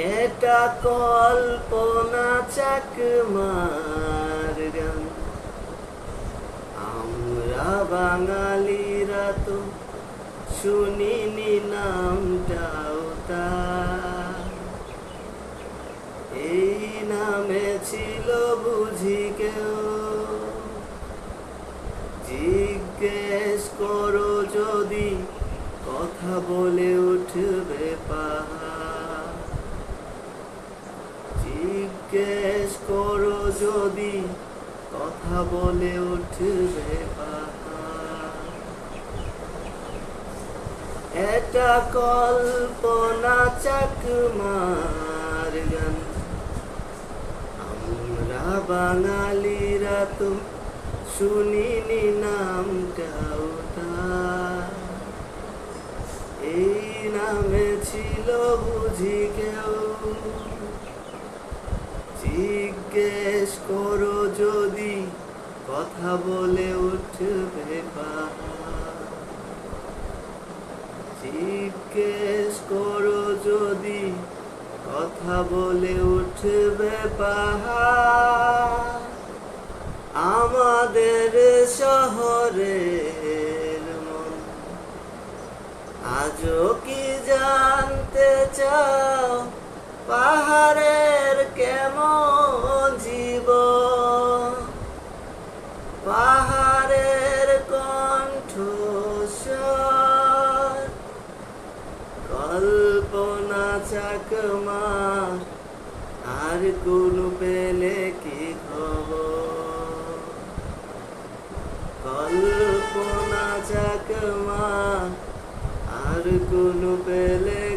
এটা কল্পনা চাকমার গান। আমরা বাঙালিরা তো শুনিনি নামটাও তার। এই নামে ছিল বুঝি কেউ? জিজ্ঞেস করো যদি, কথা বলে উঠবে পাহাড়। জিজ্ঞেস করো যদি, কথা বলে উঠবে পাহাড়। এটা কল্পনা চাকমার গান। আমরা বাঙালিরা তো শুনিনি নামটাও তার। এই নামে ছিল বুঝি কেউ? জিজ্ঞেস করো যদি, কথা বলে উঠবে পাহাড়। জিজ্ঞেস করো যদি, কথা বলে উঠবে পাহাড়। আমাদের শহরের মন আজও কি জানতে চাও? পাহাড়ের কেমন জীবন, পাহাড়ের কণ্ঠস্বর। কল্পনা চাকমা আর কোন পেলে কি খবর? কল্পনা চাকমা আর কোন পেলে